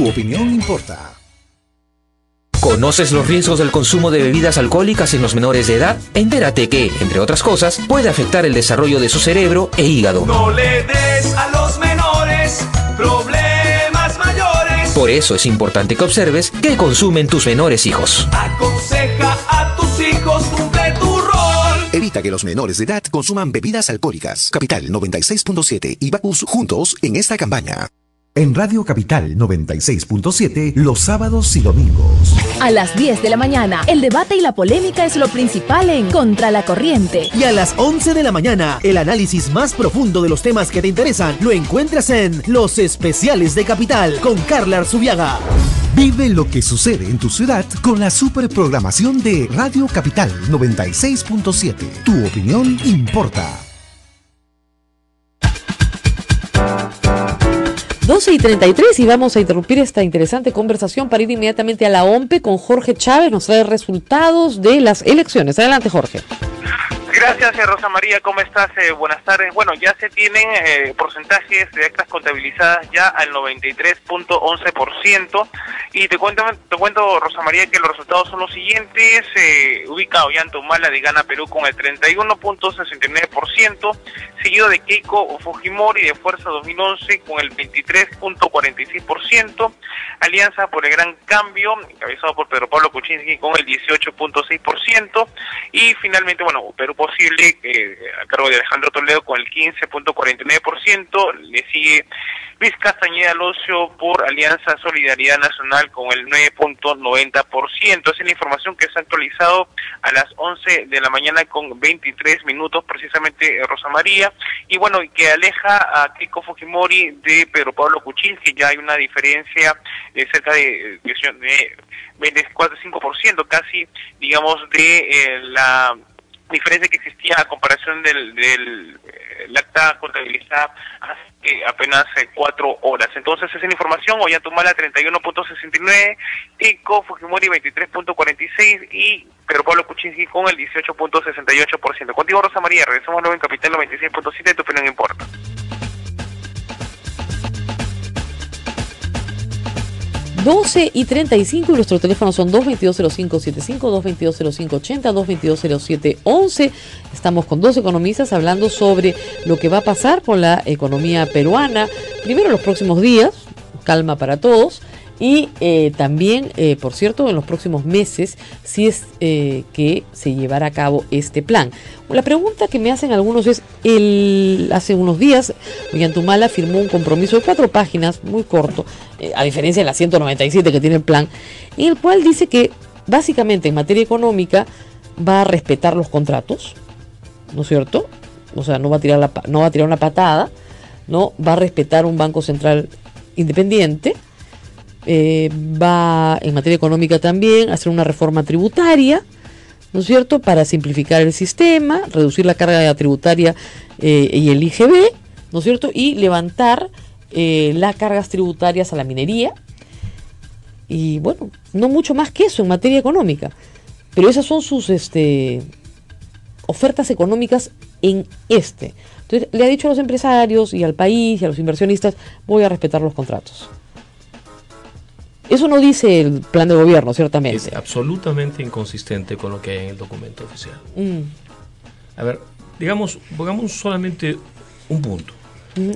Tu opinión importa. ¿Conoces los riesgos del consumo de bebidas alcohólicas en los menores de edad? Entérate que, entre otras cosas, puede afectar el desarrollo de su cerebro e hígado. No le des a los menores problemas mayores. Por eso es importante que observes qué consumen tus menores hijos. Aconseja a tus hijos, cumple tu rol. Evita que los menores de edad consuman bebidas alcohólicas. Capital 96.7 y Bacus juntos en esta campaña. En Radio Capital 96.7, los sábados y domingos. A las 10 de la mañana, el debate y la polémica es lo principal en Contra la Corriente. Y a las 11 de la mañana, el análisis más profundo de los temas que te interesan lo encuentras en Los Especiales de Capital con Carla Arzubiaga. Vive lo que sucede en tu ciudad con la superprogramación de Radio Capital 96.7. Tu opinión importa. 12:33 y vamos a interrumpir esta interesante conversación para ir inmediatamente a la OMPE con Jorge Chávez. Nos trae resultados de las elecciones. Adelante, Jorge. Gracias, Rosa María, ¿cómo estás? Buenas tardes. Bueno, ya se tienen porcentajes de actas contabilizadas ya al 93.11%, y te cuento, Rosa María, que los resultados son los siguientes. Ubica Ollantaytamala de Gana Perú con el 31.69%, seguido de Keiko Fujimori de Fuerza 2011 con el 23.46%, Alianza por el Gran Cambio, encabezado por Pedro Pablo Kuczynski, con el 18.6%, y finalmente, bueno, Perú Posible, a cargo de Alejandro Toledo, con el 15.49%, le sigue Luis Castañeda Alonso por Alianza Solidaridad Nacional con el 9.90%. Es la información que se ha actualizado a las 11 de la mañana con 23 minutos, precisamente, Rosa María, y bueno, que aleja a Keiko Fujimori de Pedro Pablo Kuczynski. Ya hay una diferencia de cerca de 24-5%, casi, digamos, de la diferencia que existía a comparación del acta contabilizada hace apenas 4 horas. Entonces, esa es la información. Ollantaytamala 31.69, Keiko Fujimori 23.46 y Pedro Pablo Kuczynski con el 18.68%. Contigo, Rosa María, regresamos luego en Capital 96.7, tu opinión importa. 12:35 y nuestros teléfonos son 222-0575, 222-0580, 222-0711. Estamos con dos economistas hablando sobre lo que va a pasar con la economía peruana. Primero, en los próximos días, calma para todos. Y también, por cierto, en los próximos meses, si es que se llevará a cabo este plan. La pregunta que me hacen algunos es, hace unos días, Ollantaytamala firmó un compromiso de 4 páginas, muy corto, a diferencia de las 197 que tiene el plan, en el cual dice que, básicamente, en materia económica, va a respetar los contratos, ¿no es cierto? O sea, no va a tirar una patada, ¿no? Va a respetar un Banco Central independiente. Va, en materia económica también, a hacer una reforma tributaria, ¿no es cierto?, para simplificar el sistema, reducir la carga tributaria y el IGB, ¿no es cierto?, y levantar las cargas tributarias a la minería. Y bueno, no mucho más que eso en materia económica, pero esas son sus ofertas económicas en este. Entonces, le ha dicho a los empresarios y al país y a los inversionistas: voy a respetar los contratos. Eso no dice el plan de gobierno, ciertamente. Es absolutamente inconsistente con lo que hay en el documento oficial. A ver, digamos, pongamos solamente un punto.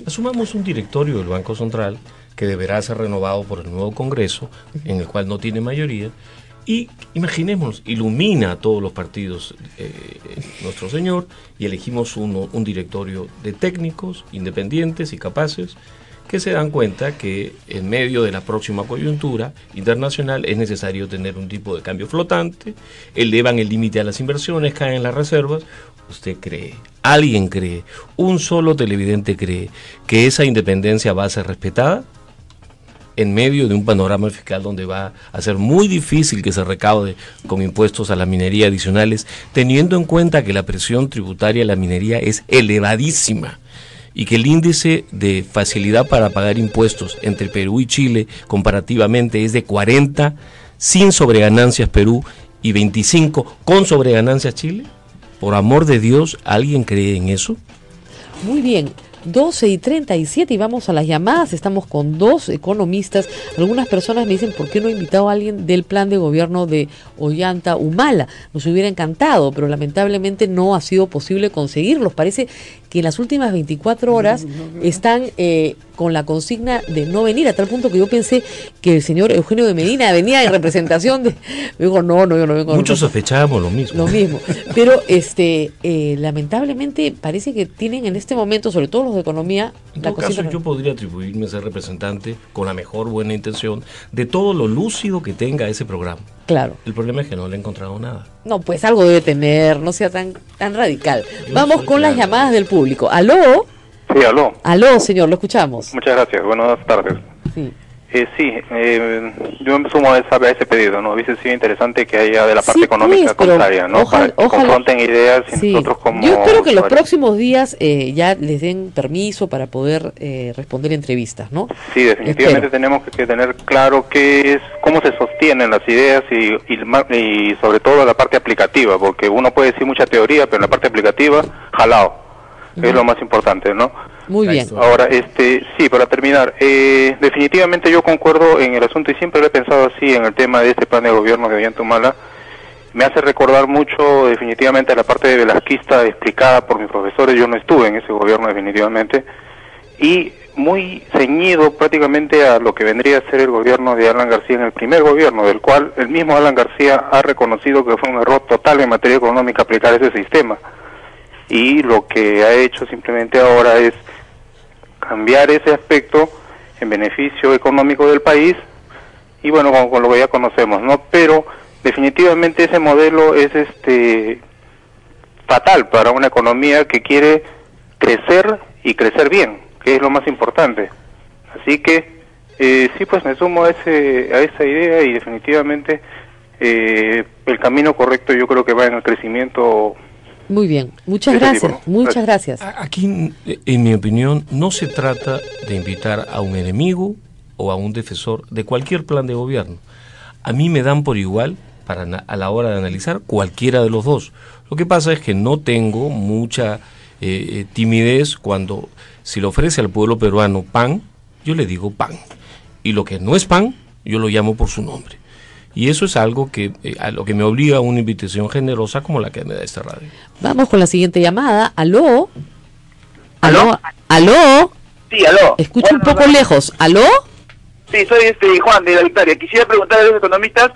Asumamos un directorio del Banco Central que deberá ser renovado por el nuevo Congreso, en el cual no tiene mayoría, y imaginemos, ilumina a todos los partidos nuestro señor, y elegimos un directorio de técnicos independientes y capaces, que se dan cuenta que en medio de la próxima coyuntura internacional es necesario tener un tipo de cambio flotante, elevan el límite a las inversiones, caen las reservas. ¿Usted cree, alguien cree, un solo televidente cree que esa independencia va a ser respetada? En medio de un panorama fiscal donde va a ser muy difícil que se recaude con impuestos a la minería adicionales, teniendo en cuenta que la presión tributaria a la minería es elevadísima, y que el índice de facilidad para pagar impuestos entre Perú y Chile comparativamente es de 40 sin sobreganancias Perú y 25 con sobreganancias Chile? Por amor de Dios, ¿alguien cree en eso? Muy bien, 12:37 y vamos a las llamadas. Estamos con dos economistas. Algunas personas me dicen, ¿por qué no ha invitado a alguien del plan de gobierno de Ollanta Humala? Nos hubiera encantado, pero lamentablemente no ha sido posible conseguirlos. Parece que en las últimas 24 horas están con la consigna de no venir, a tal punto que yo pensé que el señor Eugenio de Medina venía en representación de... Me dijo, no, yo no vengo. Muchos sospechábamos lo mismo. Pero lamentablemente parece que tienen en este momento, sobre todo los de economía... En todo caso, yo podría atribuirme a ser representante con la mejor buena intención de todo lo lúcido que tenga ese programa. Claro. El problema es que no le he encontrado nada. No, pues algo debe tener, no sea tan radical. Vamos con las llamadas del público. ¿Aló? Sí, aló. Aló, señor, lo escuchamos. Muchas gracias, buenas tardes. Sí. Yo me sumo a ese pedido, ¿no? Hubiese sido interesante que haya de la parte económica contraria, ¿no? Ojalá, para que confronten ideas y nosotros como... Yo espero que en los próximos días ya les den permiso para poder responder entrevistas, ¿no? Sí, definitivamente tenemos que tener claro cómo se sostienen las ideas y sobre todo la parte aplicativa, porque uno puede decir mucha teoría, pero en la parte aplicativa, jalao. Es lo más importante, ¿no? Muy bien. Ahora, sí, para terminar, definitivamente yo concuerdo en el asunto y siempre lo he pensado así en el tema de este plan de gobierno de Ollanta Humala. Me hace recordar mucho definitivamente a la parte de velasquista explicada por mis profesores. Yo no estuve en ese gobierno definitivamente y muy ceñido prácticamente a lo que vendría a ser el gobierno de Alan García en el primer gobierno, del cual el mismo Alan García ha reconocido que fue un error total en materia económica aplicar ese sistema. Y lo que ha hecho simplemente ahora es cambiar ese aspecto en beneficio económico del país y bueno, con lo que ya conocemos, ¿no? Pero definitivamente ese modelo es fatal para una economía que quiere crecer y crecer bien, que es lo más importante. Así que sí, pues me sumo a esa idea y definitivamente el camino correcto yo creo que va en el crecimiento. Muy bien, muchas gracias, muchas gracias. Aquí, en mi opinión, no se trata de invitar a un enemigo o a un defensor de cualquier plan de gobierno. A mí me dan por igual a la hora de analizar cualquiera de los dos. Lo que pasa es que no tengo mucha timidez cuando, si le ofrece al pueblo peruano pan, yo le digo pan. Y lo que no es pan, yo lo llamo por su nombre. Y eso es algo que a lo que me obliga a una invitación generosa como la que me da esta radio. Vamos con la siguiente llamada. ¿Aló? ¿Aló? ¿Aló? Sí, aló. Escucho un poco lejos. ¿Aló? Sí, soy Juan de La Victoria. Quisiera preguntar a los economistas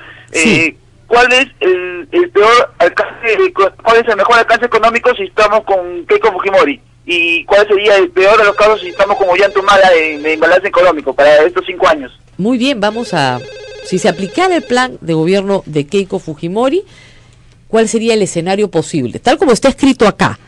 ¿cuál es el peor alcance, cuál es el mejor alcance económico si estamos con Keiko Fujimori? ¿Y cuál sería el peor de los casos si estamos con Ollanta Humala en balance económico para estos 5 años? Muy bien, vamos a... Si se aplicara el plan de gobierno de Keiko Fujimori, ¿cuál sería el escenario posible? Tal como está escrito acá.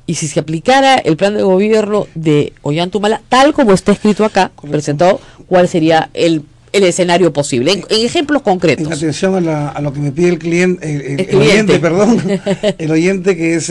Y si se aplicara el plan de gobierno de Ollanta Humala, tal como está escrito acá, presentado, ¿cuál sería el escenario posible? En ejemplos concretos. En atención a lo que me pide el oyente, perdón. El oyente, que es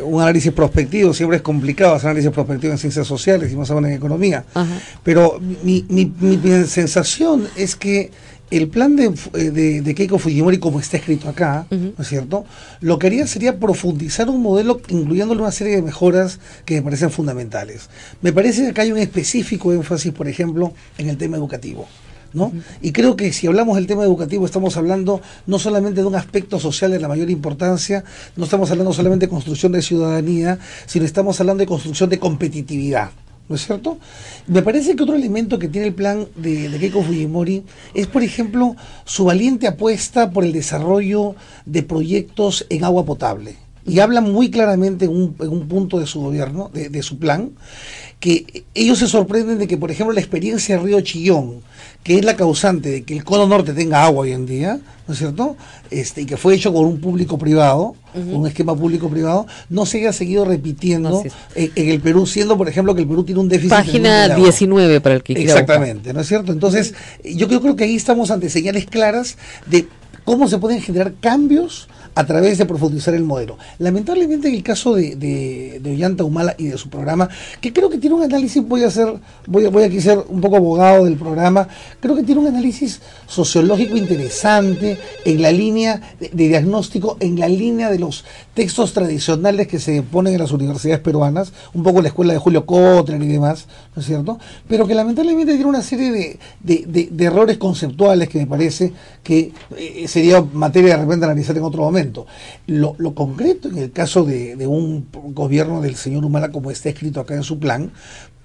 un análisis prospectivo. Siempre es complicado hacer análisis prospectivo en ciencias sociales y más aún en economía. Ajá. Pero mi sensación es que el plan de Keiko Fujimori, como está escrito acá, ¿no es cierto?, lo que haría sería profundizar un modelo incluyéndole una serie de mejoras que me parecen fundamentales. Me parece que acá hay un específico énfasis, por ejemplo, en el tema educativo, ¿no? Y creo que si hablamos del tema educativo estamos hablando no solamente de un aspecto social de la mayor importancia, no estamos hablando solamente de construcción de ciudadanía, sino estamos hablando de construcción de competitividad, ¿no es cierto? Me parece que otro elemento que tiene el plan de Keiko Fujimori es, por ejemplo, su valiente apuesta por el desarrollo de proyectos en agua potable. Y hablan muy claramente en un punto de su gobierno, de su plan, que ellos se sorprenden de que, por ejemplo, la experiencia de Río Chillón, que es la causante de que el Cono Norte tenga agua hoy en día, ¿no es cierto?, y que fue hecho con un público-privado, un esquema público-privado, no se haya seguido repitiendo en el Perú, siendo, por ejemplo, que el Perú tiene un déficit. Página 19 para el que quiera. Exactamente, ¿no es cierto? Entonces, yo creo que ahí estamos ante señales claras de cómo se pueden generar cambios a través de profundizar el modelo. Lamentablemente en el caso de Ollanta Humala y de su programa, que creo que tiene un análisis, voy aquí a ser un poco abogado del programa, creo que tiene un análisis sociológico interesante en la línea de diagnóstico, en la línea de los textos tradicionales que se ponen en las universidades peruanas, un poco la escuela de Julio Kotler y demás, ¿no es cierto? Pero que lamentablemente tiene una serie de errores conceptuales que me parece que sería materia de repente analizar en otro momento. Lo concreto en el caso de un gobierno del señor Humala, como está escrito acá en su plan,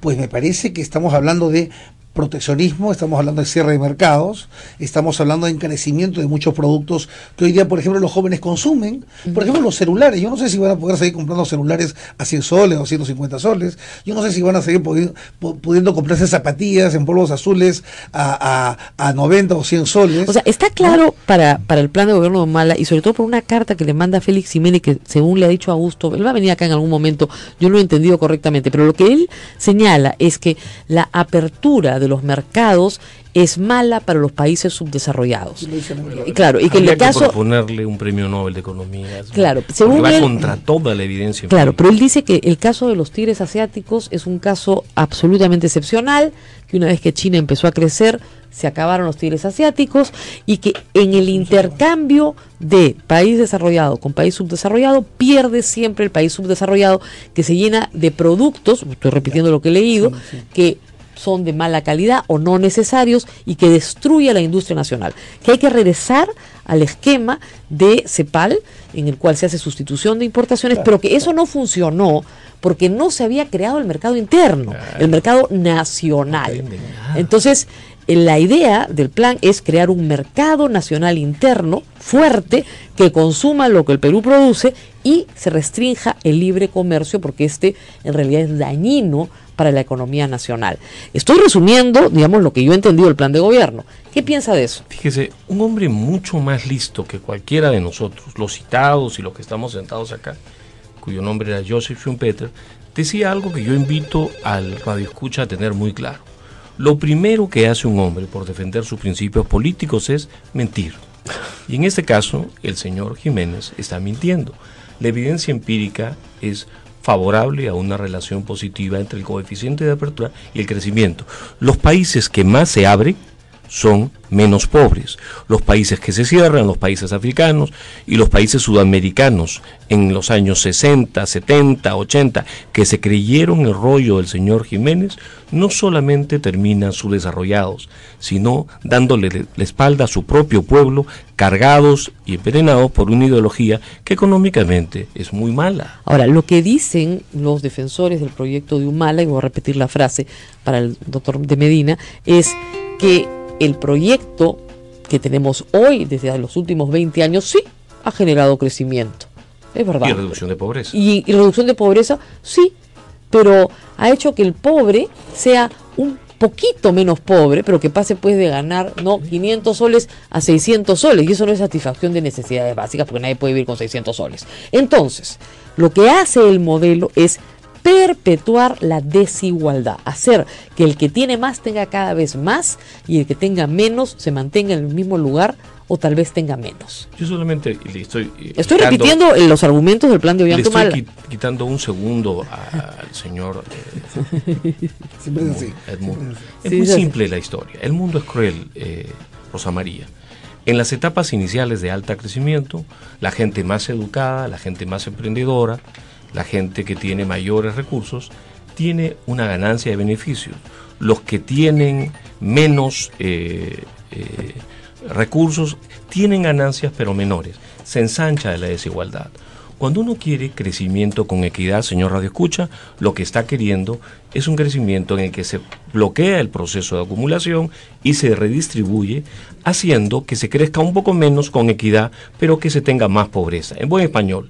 pues me parece que estamos hablando de proteccionismo, estamos hablando de cierre de mercados, estamos hablando de encarecimiento de muchos productos que hoy día, por ejemplo, los jóvenes consumen. Por ejemplo, los celulares. Yo no sé si van a poder seguir comprando celulares a 100 soles o 150 soles. Yo no sé si van a seguir pudiendo comprarse zapatillas en polvos azules a 90 o 100 soles. O sea, está claro, ¿no?, para el plan de gobierno de Humala, y sobre todo por una carta que le manda Félix Jiménez, que según le ha dicho Augusto, él va a venir acá en algún momento, yo lo he entendido correctamente, pero lo que él señala es que la apertura de los mercados es mala para los países subdesarrollados. Claro, y que en el caso proponerle un premio Nobel de Economía. Claro, según va él, contra toda la evidencia. Claro, pero él dice que el caso de los tigres asiáticos es un caso absolutamente excepcional, que una vez que China empezó a crecer, se acabaron los tigres asiáticos, y que en el intercambio de país desarrollado con país subdesarrollado, pierde siempre el país subdesarrollado, que se llena de productos, estoy repitiendo lo que he leído, que son de mala calidad o no necesarios y que destruye a la industria nacional. Que hay que regresar al esquema de CEPAL, en el cual se hace sustitución de importaciones, pero que eso no funcionó porque no se había creado el mercado interno, el mercado nacional. Entonces, la idea del plan es crear un mercado nacional interno fuerte que consuma lo que el Perú produce y se restrinja el libre comercio, porque en realidad es dañino para la economía nacional. Estoy resumiendo, digamos, lo que yo he entendido del plan de gobierno. ¿Qué piensa de eso? Fíjese, un hombre mucho más listo que cualquiera de nosotros, los citados y los que estamos sentados acá, cuyo nombre era Joseph Schumpeter, decía algo que yo invito al radioescucha a tener muy claro. Lo primero que hace un hombre por defender sus principios políticos es mentir. Y en este caso, el señor Jiménez está mintiendo. La evidencia empírica es favorable a una relación positiva entre el coeficiente de apertura y el crecimiento. Los países que más se abren son menos pobres. Los países que se cierran, los países africanos y los países sudamericanos en los años 60, 70, 80, que se creyeron el rollo del señor Jiménez, no solamente terminan subdesarrollados, sino dándole la espalda a su propio pueblo, cargados y envenenados por una ideología que económicamente es muy mala. Ahora, lo que dicen los defensores del proyecto de Humala, y voy a repetir la frase para el doctor de Medina, es que el proyecto que tenemos hoy, desde los últimos 20 años, sí ha generado crecimiento. Es verdad. Y reducción de pobreza. Y reducción de pobreza, sí, pero ha hecho que el pobre sea un poquito menos pobre, pero que pase pues de ganar 500 soles a 600 soles, y eso no es satisfacción de necesidades básicas, porque nadie puede vivir con 600 soles. Entonces, lo que hace el modelo es perpetuar la desigualdad, hacer que el que tiene más tenga cada vez más y el que tenga menos se mantenga en el mismo lugar o tal vez tenga menos. Yo solamente le estoy repitiendo los argumentos del plan de Ollanta Humala. Le estoy quitando un segundo al señor Edmundo. Es muy simple la historia. El mundo es cruel, Rosa María. En las etapas iniciales de alta crecimiento, la gente más educada, la gente más emprendedora, la gente que tiene mayores recursos, tiene una ganancia de beneficios. Los que tienen menos recursos tienen ganancias pero menores. Se ensancha la desigualdad. Cuando uno quiere crecimiento con equidad, señor Radio Escucha, lo que está queriendo es un crecimiento en el que se bloquea el proceso de acumulación y se redistribuye, haciendo que se crezca un poco menos con equidad, pero que se tenga más pobreza. En buen español,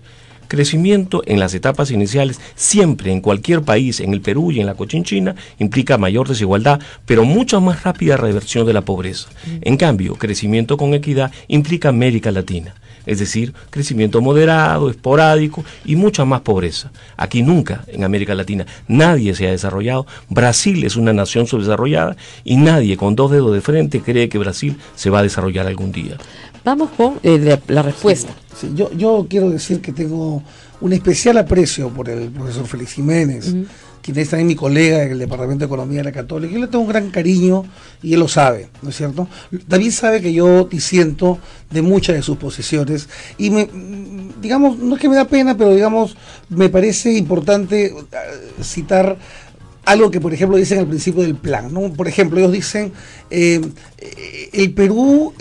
crecimiento en las etapas iniciales, siempre en cualquier país, en el Perú y en la Cochinchina, implica mayor desigualdad, pero mucha más rápida reversión de la pobreza. En cambio, crecimiento con equidad implica América Latina. es decir, crecimiento moderado, esporádico y mucha más pobreza. Aquí nunca, en América Latina, nadie se ha desarrollado. Brasil es una nación subdesarrollada y nadie con 2 dedos de frente cree que Brasil se va a desarrollar algún día. Vamos con la respuesta. Sí, yo quiero decir que tengo un especial aprecio por el profesor Félix Jiménez, quien es también mi colega en el Departamento de Economía de la Católica. Yo le tengo un gran cariño y él lo sabe, ¿no es cierto? También sabe que yo disiento de muchas de sus posiciones y digamos, no es que me da pena, pero digamos, me parece importante citar algo que, por ejemplo, dicen al principio del plan, ¿no? Por ejemplo, ellos dicen, el Perú